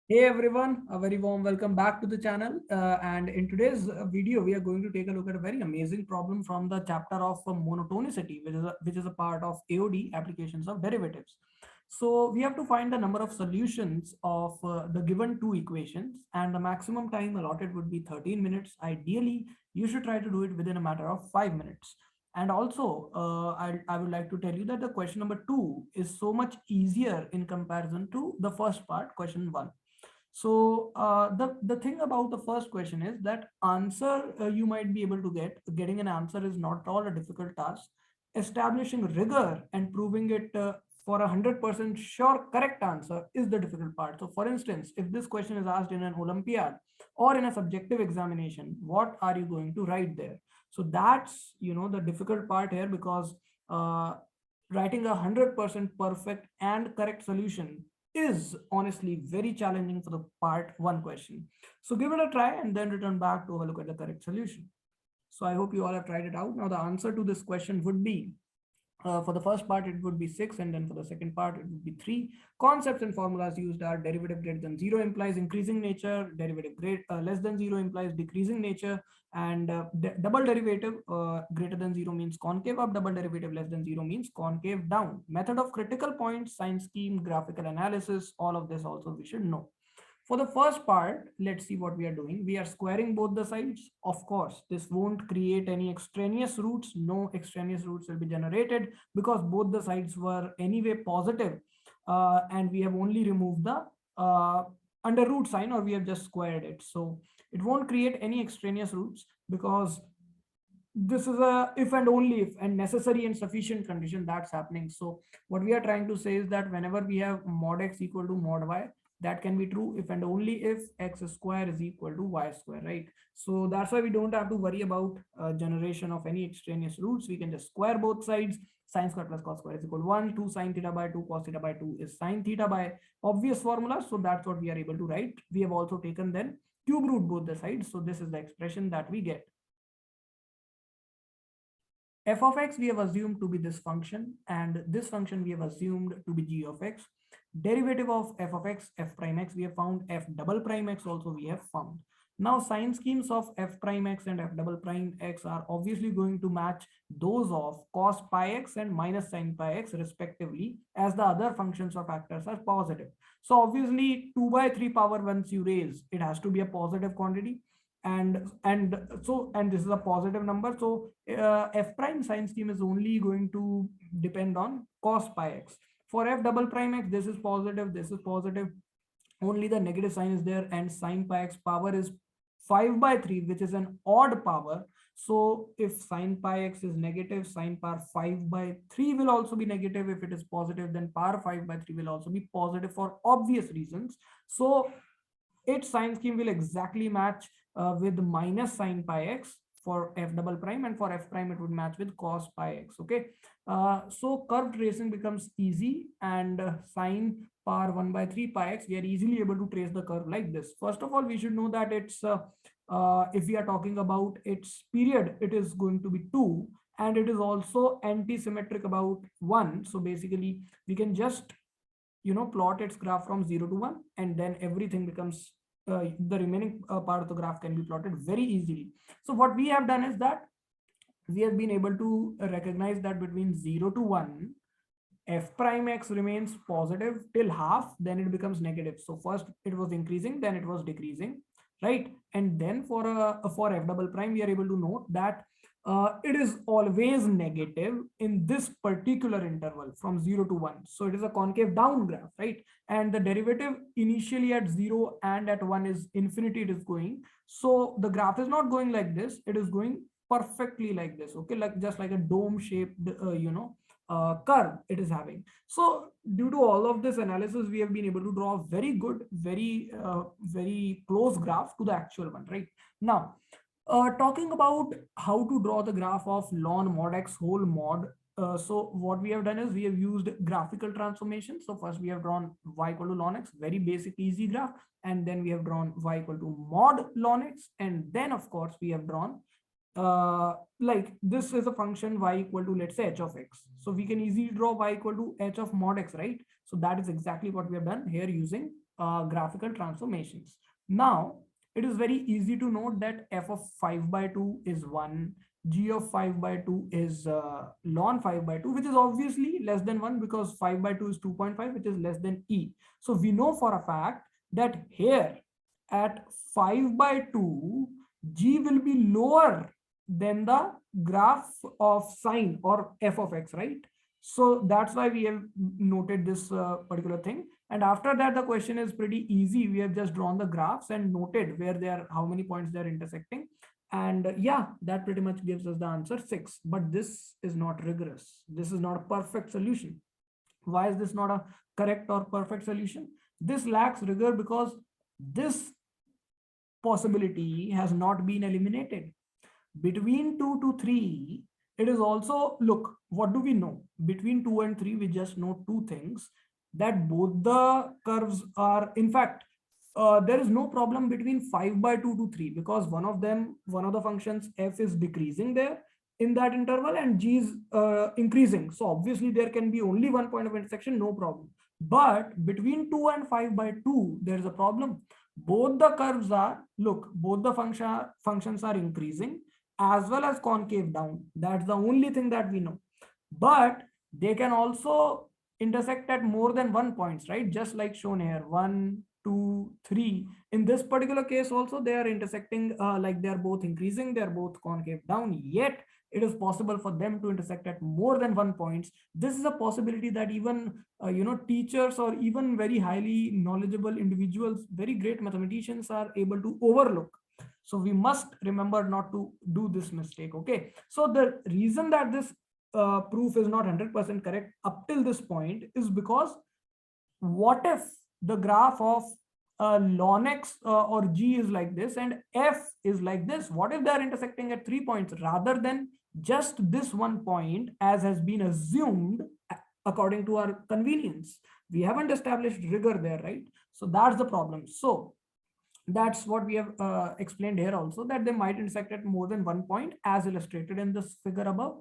Hey everyone, a very warm welcome back to the channel. And in today's video, we are going to take a look at a very amazing problem from the chapter of monotonicity, which is a part of AOD, applications of derivatives. So we have to find the number of solutions of the given two equations, and the maximum time allotted would be 13 minutes. Ideally, you should try to do it within a matter of 5 minutes. And also, I would like to tell you that the question number two is so much easier in comparison to the first part, question one. So the thing about the first question is that answer you might be able to getting an answer is not all a difficult task. Establishing rigor and proving it for 100% sure correct answer is the difficult part. So for instance, if this question is asked in an Olympiad or in a subjective examination, what are you going to write there? So that's, the difficult part here, because uh, writing 100% perfect and correct solution is honestly very challenging for the part one question. So give it a try and then return back to have a look at the correct solution. So I hope you all have tried it out. Now the answer to this question would be, for the first part, it would be 6, and then for the second part, it would be 3. Concepts and formulas used are derivative greater than 0 implies increasing nature, derivative less than 0 implies decreasing nature, and double derivative greater than 0 means concave up, double derivative less than 0 means concave down. Method of critical points, sign scheme, graphical analysis, all of this also we should know. For the first part, let's see what we are doing. We are squaring both the sides. Of course, this won't create any extraneous roots. No extraneous roots will be generated because both the sides were anyway positive. And we have only removed the under root sign, or we have just squared it. So it won't create any extraneous roots because this is a if and only if and necessary and sufficient condition that's happening. So what we are trying to say is that whenever we have mod x equal to mod y, that can be true if and only if x square is equal to y square, right? So that's why we don't have to worry about generation of any extraneous roots. We can just square both sides. Sine square plus cos square is equal to 1. 2 sine theta by 2 cos theta by 2 is sine theta by obvious formula. So that's what we are able to write. We have also taken then cube root both the sides. So this is the expression that we get. F of x we have assumed to be this function, and this function we have assumed to be g of x. Derivative of f of x, f prime x, we have found. F double prime x also we have found. Now sign schemes of f prime x and f double prime x are obviously going to match those of cos pi x and minus sin pi x respectively, as the other functions or factors are positive. So obviously 2 by 3 power once you raise, it has to be a positive quantity, and this is a positive number. So f prime sign scheme is only going to depend on cos pi x. For f double prime x, this is positive, this is positive, only the negative sign is there, and sin pi x power is 5 by 3, which is an odd power. So if sin pi x is negative, sin power 5 by 3 will also be negative. If it is positive, then power 5 by 3 will also be positive for obvious reasons. So its sign scheme will exactly match with minus sin pi x for f double prime, and for f prime it would match with cos pi x. Okay, so curve tracing becomes easy, and sine power 1 by 3 pi x, we are easily able to trace the curve like this. First of all, we should know that it's if we are talking about its period, it is going to be 2, and it is also anti-symmetric about 1. So basically we can just plot its graph from 0 to 1, and then everything becomes the remaining part of the graph can be plotted very easily. So what we have done is that we have been able to recognize that between 0 to 1, f prime x remains positive till half, then it becomes negative. So first it was increasing, then it was decreasing, right? And then for f double prime, we are able to note that it is always negative in this particular interval from 0 to 1. So it is a concave down graph, right? And the derivative initially at 0 and at 1 is infinity, it is going. So the graph is not going like this, it is going perfectly like this, okay, like just like a dome shaped curve it is having. So due to all of this analysis, we have been able to draw a very good, very close graph to the actual one, right? Now talking about how to draw the graph of ln mod x whole mod. So what we have done is we have used graphical transformation. So first we have drawn y equal to ln x, very basic easy graph, and then we have drawn y equal to mod ln x, and then of course we have drawn like this is a function y equal to, let's say, h of x. So we can easily draw y equal to h of mod x, right? So that is exactly what we have done here using graphical transformations. Now it is very easy to note that f of 5 by 2 is 1, g of 5 by 2 is ln 5 by 2, which is obviously less than 1 because 5 by 2 is 2.5, which is less than e. So we know for a fact that here at 5 by 2, g will be lower than the graph of sine or f of x, right? So that's why we have noted this particular thing. And after that, the question is pretty easy. We have just drawn the graphs and noted where they are, how many points they are intersecting. And yeah, that pretty much gives us the answer 6. But this is not rigorous. This is not a perfect solution. Why is this not a correct or perfect solution? This lacks rigor because this possibility has not been eliminated. Between 2 to 3, it is also, look, what do we know? Between 2 and 3, we just know two things, that both the curves are, in fact, there is no problem between 5 by 2 to 3 because one of the functions f is decreasing there in that interval and g is increasing. So obviously there can be only one point of intersection, no problem. But between 2 and 5 by 2, there is a problem. Both the curves are, look, both the functions are increasing as well as concave down. That's the only thing that we know. But they can also intersect at more than one points, right? Just like shown here, 1, 2, 3. In this particular case also, they are intersecting, like they are both increasing, they are both concave down, yet it is possible for them to intersect at more than one points. This is a possibility that even teachers or even very highly knowledgeable individuals, very great mathematicians, are able to overlook. So we must remember not to do this mistake. Okay, so the reason that this proof is not 100% correct up till this point is because what if the graph of ln x or g is like this and f is like this? What if they are intersecting at 3 points rather than just this one point as has been assumed according to our convenience? We haven't established rigor there, right? So that's the problem. So that's what we have explained here also, that they might intersect at more than one point as illustrated in this figure above.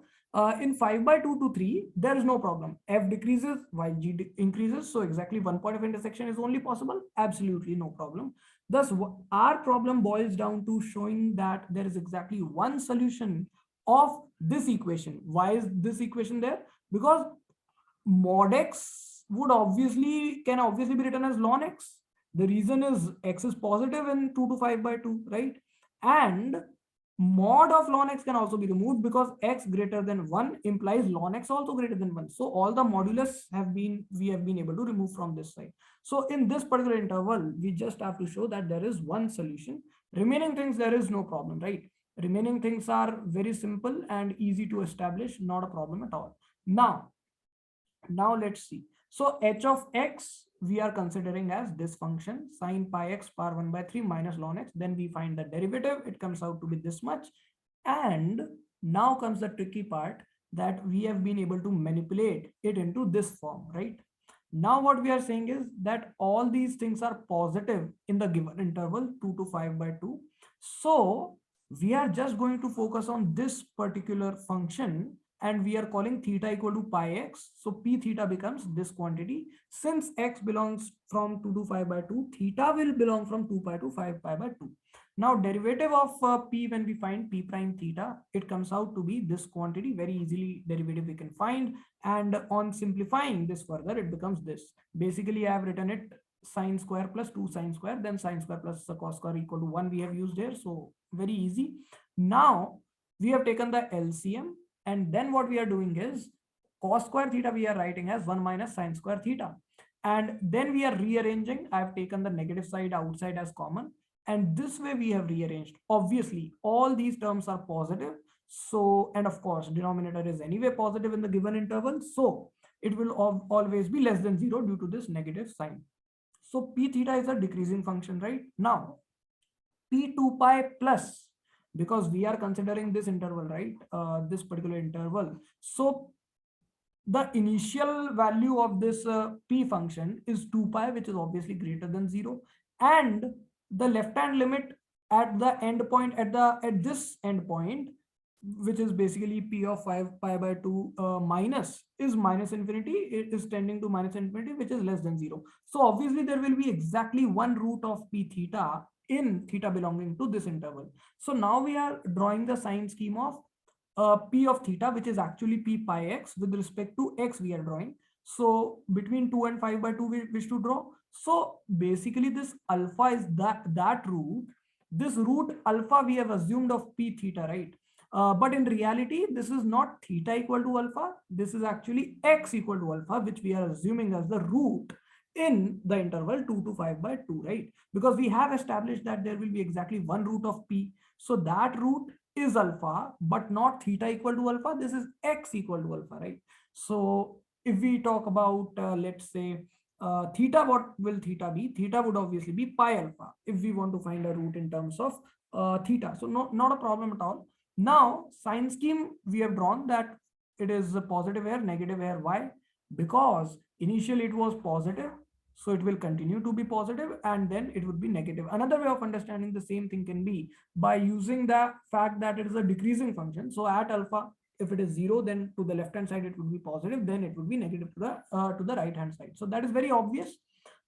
In 5 by 2 to 3, there is no problem. F decreases while G increases. So exactly one point of intersection is only possible. Absolutely no problem. Thus, our problem boils down to showing that there is exactly one solution of this equation. Why is this equation there? Because mod x can obviously be written as ln x. The reason is x is positive in 2 to 5 by 2, right? And mod of ln x can also be removed because x greater than 1 implies ln x also greater than 1. So all the modulus we have been able to remove from this side. So in this particular interval, we just have to show that there is one solution. Remaining things, there is no problem, right? Remaining things are very simple and easy to establish, not a problem at all. Now let's see. So h of x we are considering as this function sine pi x power 1 by 3 minus ln x. Then we find the derivative. It comes out to be this much. And now comes the tricky part, that we have been able to manipulate it into this form, right? Now what we are saying is that all these things are positive in the given interval 2 to 5 by 2. So we are just going to focus on this particular function and we are calling theta equal to pi x. So p theta becomes this quantity. Since x belongs from 2 to 5 by 2, theta will belong from 2 pi to 5 pi by 2. Now derivative of p, when we find p prime theta, it comes out to be this quantity. Very easily derivative we can find, and on simplifying this further, it becomes this. Basically I have written it sine square plus 2 sine square, then sine square plus the cos square equal to 1 we have used here. So very easy. Now we have taken the LCM, and then what we are doing is cos square theta we are writing as 1 minus sine square theta. And then we are rearranging. I have taken the negative side outside as common. And this way we have rearranged. Obviously, all these terms are positive. So, and of course, denominator is anyway positive in the given interval. So it will always be less than 0 due to this negative sign. So p theta is a decreasing function, right? Now, p2 pi plus, because we are considering this interval, right? This particular interval. So the initial value of this p function is 2 pi, which is obviously greater than 0. And the left hand limit at the end point, at this end point, which is basically p of 5 pi by 2 minus is minus infinity, it is tending to minus infinity, which is less than 0. So obviously there will be exactly one root of p theta in theta belonging to this interval. So now we are drawing the sign scheme of p of theta, which is actually p pi x with respect to x we are drawing. So between 2 and 5 by 2 we wish to draw. So basically this alpha is that root. This root alpha we have assumed of p theta, right? But in reality, this is not theta equal to alpha. This is actually x equal to alpha, which we are assuming as the root in the interval 2 to 5 by 2, right? Because we have established that there will be exactly one root of p. So that root is alpha, but not theta equal to alpha. This is x equal to alpha, right? So if we talk about, let's say, theta, what will theta be? Theta would obviously be pi alpha if we want to find a root in terms of theta. So not a problem at all. Now, sign scheme we have drawn that it is a positive here, negative here. Why? Because initially it was positive, so it will continue to be positive, and then it would be negative. Another way of understanding the same thing can be by using the fact that it is a decreasing function. So at alpha, if it is 0, then to the left hand side it would be positive, then it would be negative to the right hand side. So that is very obvious.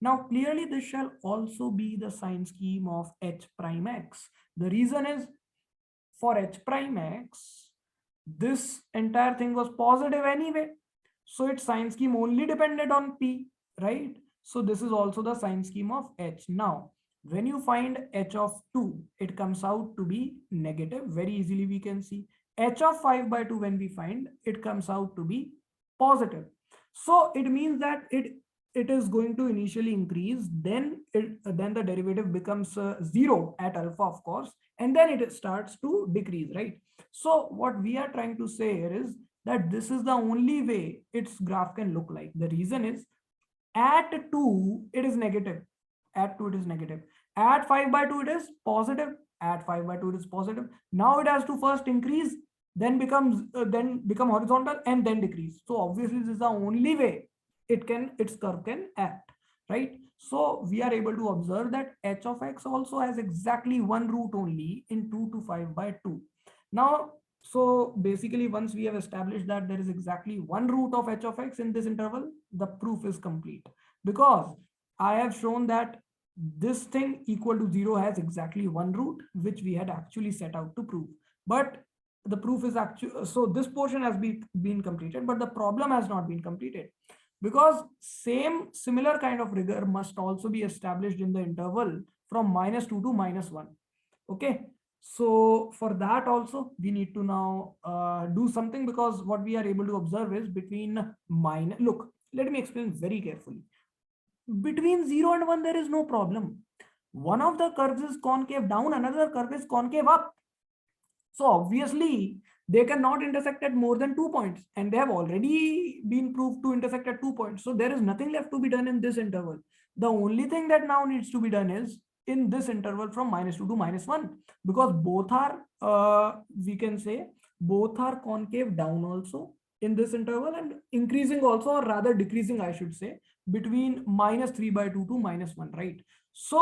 Now clearly this shall also be the sign scheme of h prime x. The reason is, for h prime x, this entire thing was positive anyway. So its sign scheme only depended on p, right? So this is also the sign scheme of h. Now, when you find h of 2, it comes out to be negative. Very easily we can see. H of 5 by 2, when we find, it comes out to be positive. So it means that it is going to initially increase, then the derivative becomes 0 at alpha, of course, and then it starts to decrease, right? So what we are trying to say here is that this is the only way its graph can look like. The reason is, at 2 it is negative, at 2 it is negative, at 5 by 2 it is positive, at 5 by 2 it is positive. Now it has to first increase, then become horizontal, and then decrease. So obviously this is the only way its curve can act, right? So we are able to observe that h of x also has exactly one root only in 2 to 5 by 2. Now, so basically once we have established that there is exactly one root of h of x in this interval, the proof is complete, because I have shown that this thing equal to 0 has exactly one root, which we had actually set out to prove. But the proof is actually, so this portion has been completed, but the problem has not been completed, because similar kind of rigor must also be established in the interval from -2 to -1. Okay, so for that also we need to now do something, because what we are able to observe is between minus, look, let me explain very carefully. Between 0 and 1 there is no problem. One of the curves is concave down, another curve is concave up. So obviously they cannot intersect at more than 2 points, and they have already been proved to intersect at 2 points. So there is nothing left to be done in this interval. The only thing that now needs to be done is in this interval from -2 to -1, because both are, we can say, both are concave down also in this interval, and increasing also, or rather decreasing, I should say, between -3 by 2 to -1, right? So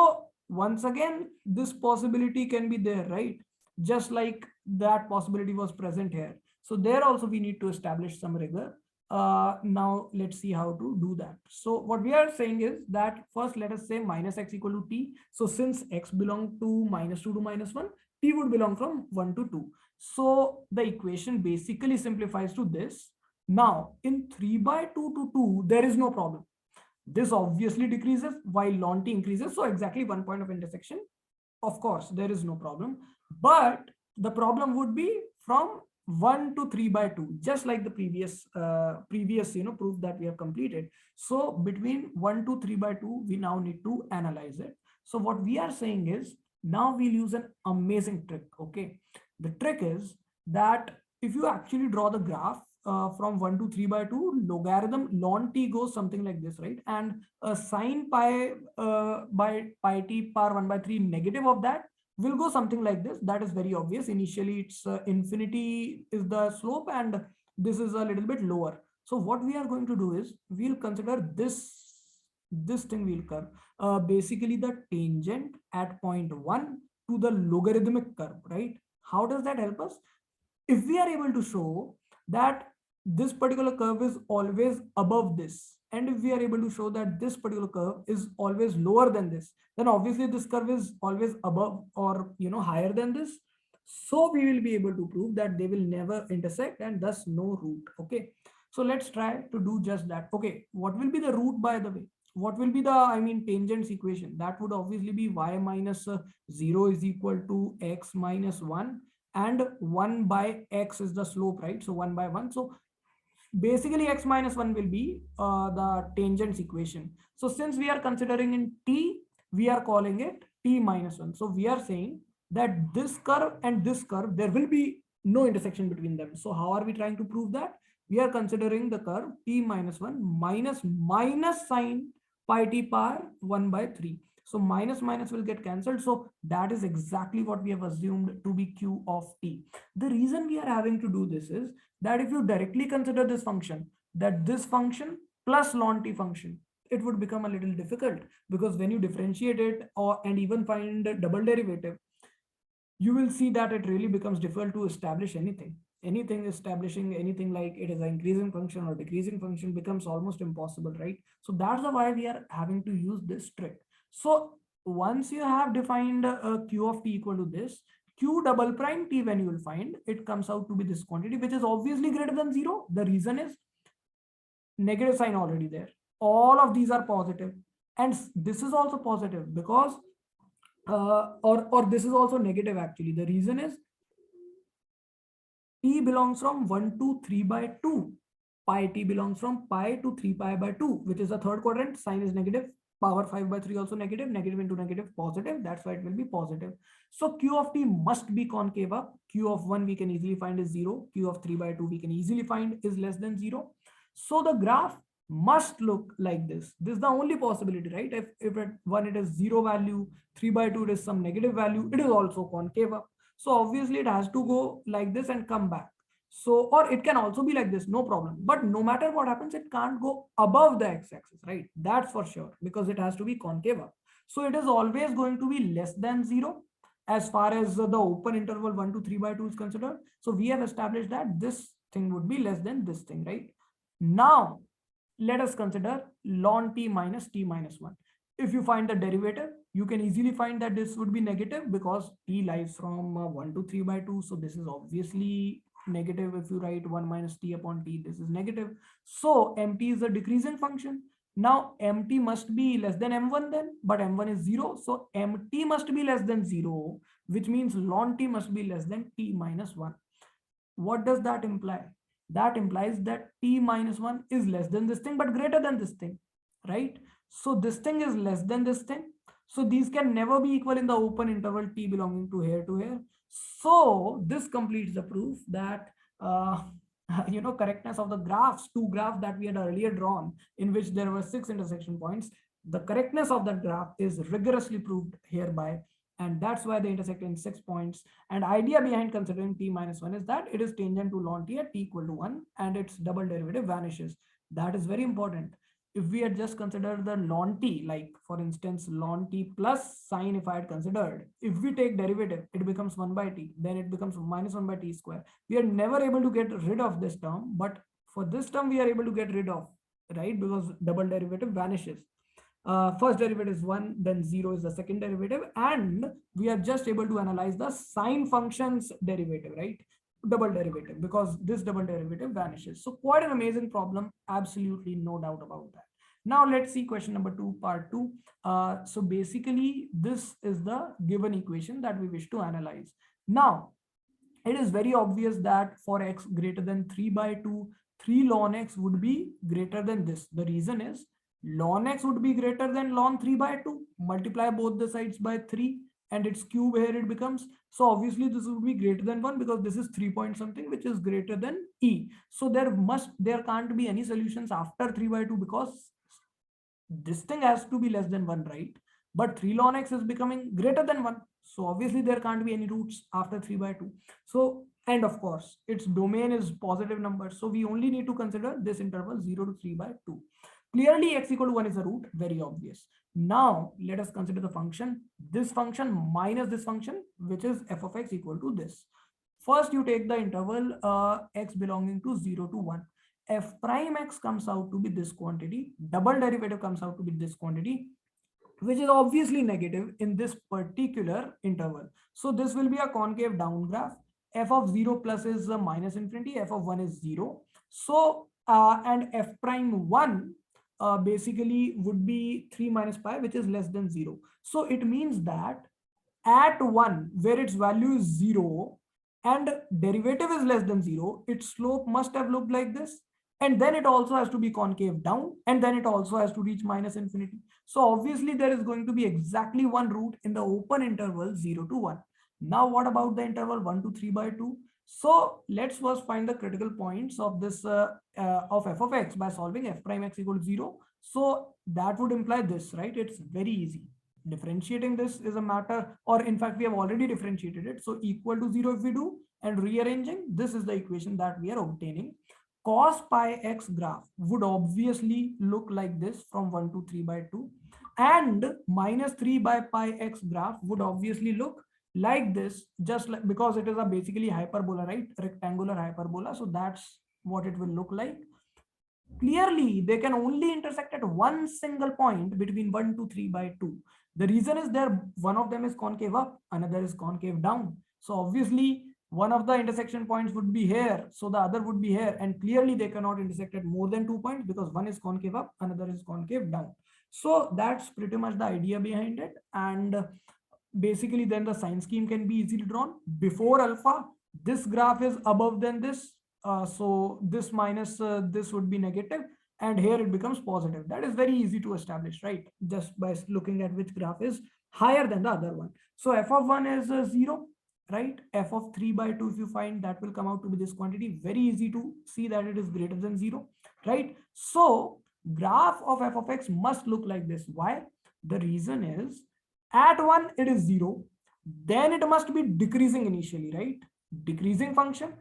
once again, this possibility can be there, right? Just like that possibility was present here. So there also we need to establish some rigor. Now let's see how to do that. So what we are saying is that first let us say minus x equal to t. So since x belong to -2 to -1, t would belong from 1 to 2. So the equation basically simplifies to this. Now in 3 by 2 to 2, there is no problem. This obviously decreases while ln t increases. So exactly one point of intersection. Of course, there is no problem. But the problem would be from 1 to 3 by 2, just like the previous proof that we have completed. So between 1 to 3 by 2, we now need to analyze it. So what we are saying is, now we'll use an amazing trick. Okay, the trick is that if you actually draw the graph from 1 to 3 by 2, logarithm ln t goes something like this, right? And sine pi by pi t power 1 by 3 negative of that will go something like this. That is very obvious. Initially it's infinity is the slope, and this is a little bit lower. So what we are going to do is, we'll consider this thing we'll curve, basically the tangent at point 1 to the logarithmic curve, right? How does that help us? If we are able to show that this particular curve is always above this, and if we are able to show that this particular curve is always lower than this, then obviously this curve is always above or higher than this. So we will be able to prove that they will never intersect and thus no root. Okay, so let's try to do just that. Okay, what will be the root, by the way? What will be the tangents equation? That would obviously be y minus 0 is equal to x minus 1, and 1 by x is the slope, right? So 1 by 1. So basically x minus 1 will be the tangents equation. So since we are considering in t, we are calling it t minus 1. So we are saying that this curve and this curve, there will be no intersection between them. So how are we trying to prove that? We are considering the curve t minus 1 minus sine pi t power 1 by 3. So minus minus will get cancelled. So that is exactly what we have assumed to be q of t. The reason we are having to do this is that if you directly consider this function, that this function plus ln t function, it would become a little difficult, because when you differentiate it and even find a double derivative, you will see that it really becomes difficult to establish anything. Establishing anything like it is an increasing function or decreasing function becomes almost impossible, right? So that's why we are having to use this trick. So once you have defined a q of t equal to this, q double prime t, when you will find it comes out to be this quantity, which is obviously greater than 0. The reason is negative sign already there. All of these are positive, and this is also positive because or this is also negative actually. The reason is t belongs from 1 to 3 by 2. Pi t belongs from pi to 3 pi by 2, which is the third quadrant. Sign is negative. Power 5 by 3 also negative. Negative into negative positive. That's why it will be positive. So q of t must be concave up. Q of 1 we can easily find is 0. Q of 3 by 2 we can easily find is less than 0. So the graph must look like this. This is the only possibility, right? If at 1 it is 0 value, 3 by 2 it is some negative value, it is also concave up. So obviously it has to go like this and come back. So, or it can also be like this, no problem. But no matter what happens, it can't go above the x-axis, right? That's for sure, because it has to be concave up. So it is always going to be less than 0 as far as the open interval 1 to 3 by 2 is considered. So we have established that this thing would be less than this thing, right? Now, let us consider ln t minus 1. If you find the derivative, you can easily find that this would be negative because t lies from 1 to 3 by 2. So this is obviously negative. If you write 1 minus t upon t, this is negative. So mt is a decreasing function. Now mt must be less than m1 then, but m1 is 0. So mt must be less than 0, which means ln t must be less than t minus 1. What does that imply? That implies that t minus 1 is less than this thing but greater than this thing, right? So this thing is less than this thing. So these can never be equal in the open interval t belonging to here. So this completes the proof that correctness of the graphs, two graphs that we had earlier drawn in which there were 6 intersection points, the correctness of that graph is rigorously proved hereby, and that's why they intersect in 6 points. And idea behind considering t minus 1 is that it is tangent to ln t at t equal to 1 and its double derivative vanishes. That is very important. If we had just considered the ln t, like for instance ln t plus sine, if I had considered, if we take derivative, it becomes 1 by t, then it becomes minus 1 by t square. We are never able to get rid of this term, but for this term we are able to get rid of, right? Because double derivative vanishes. First derivative is 1, then 0 is the second derivative, and we are just able to analyze the sine function's derivative, right? Double derivative, because this double derivative vanishes. So quite an amazing problem, absolutely no doubt about that. Now let's see question number 2, part 2. So basically this is the given equation that we wish to analyze. Now it is very obvious that for x greater than 3 by 2, 3 ln x would be greater than this. The reason is ln x would be greater than ln 3 by 2. Multiply both the sides by 3 and its cube here it becomes. So obviously this would be greater than 1 because this is 3 point something, which is greater than e. So there can't be any solutions after 3 by 2 because this thing has to be less than 1, right? But 3 ln x is becoming greater than 1. So obviously there can't be any roots after 3 by 2. So, and of course, its domain is positive number. So we only need to consider this interval 0 to 3 by 2. Clearly x equal to 1 is a root, very obvious. Now let us consider the function, this function minus this function, which is f of x equal to this. First, you take the interval x belonging to 0 to 1. F prime x comes out to be this quantity. Double derivative comes out to be this quantity, which is obviously negative in this particular interval. So this will be a concave down graph. F of 0 plus is minus infinity, f of 1 is 0. So, and f prime 1 basically would be 3 minus pi, which is less than 0. So it means that at 1, where its value is 0 and derivative is less than 0, its slope must have looked like this. And then it also has to be concave down, and then it also has to reach minus infinity. So obviously there is going to be exactly one root in the open interval 0 to 1. Now what about the interval 1 to 3 by 2? So let's first find the critical points of this of f of x by solving f prime x equal to 0. So that would imply this, right? It's very easy. Differentiating this is a matter, or in fact we have already differentiated it. So equal to 0 if we do, and rearranging, this is the equation that we are obtaining. Cos pi x graph would obviously look like this from 1 to 3 by 2, and minus 3 by pi x graph would obviously look like this, just like, because it is a basically hyperbola, right? Rectangular hyperbola. So that's what it will look like. Clearly they can only intersect at one single point between 1 to 3 by 2. The reason is there, one of them is concave up, another is concave down. So obviously one of the intersection points would be here, so the other would be here, and clearly they cannot intersect at more than 2 points because one is concave up, another is concave down. So that's pretty much the idea behind it. And basically then the sign scheme can be easily drawn. Before alpha, this graph is above than this, so this minus this would be negative, and here it becomes positive. That is very easy to establish, right? Just by looking at which graph is higher than the other one. So f of 1 is 0, right? F of 3 by 2, if you find, that will come out to be this quantity. Very easy to see that it is greater than 0, right? So graph of f of x must look like this. Why? The reason is, at 1 it is 0, then it must be decreasing initially, right? Decreasing function,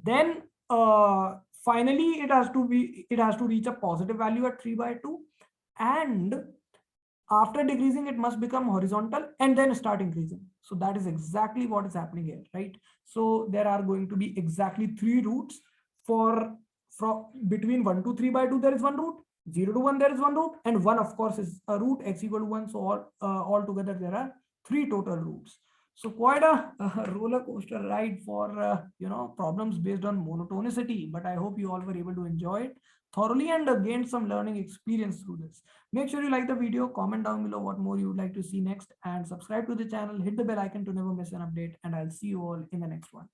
then finally it has to reach a positive value at 3 by 2, and after decreasing it must become horizontal and then start increasing. So that is exactly what is happening here, right? So there are going to be exactly 3 roots. For from between 1 to 3 by 2 there is one root, 0 to 1 there is one root, and 1 of course is a root, x equal to 1. So all together there are 3 total roots. So quite a roller coaster ride for problems based on monotonicity, but I hope you all were able to enjoy it thoroughly and gained some learning experience through this. Make sure you like the video, comment down below what more you would like to see next, and subscribe to the channel, hit the bell icon to never miss an update, and I'll see you all in the next one.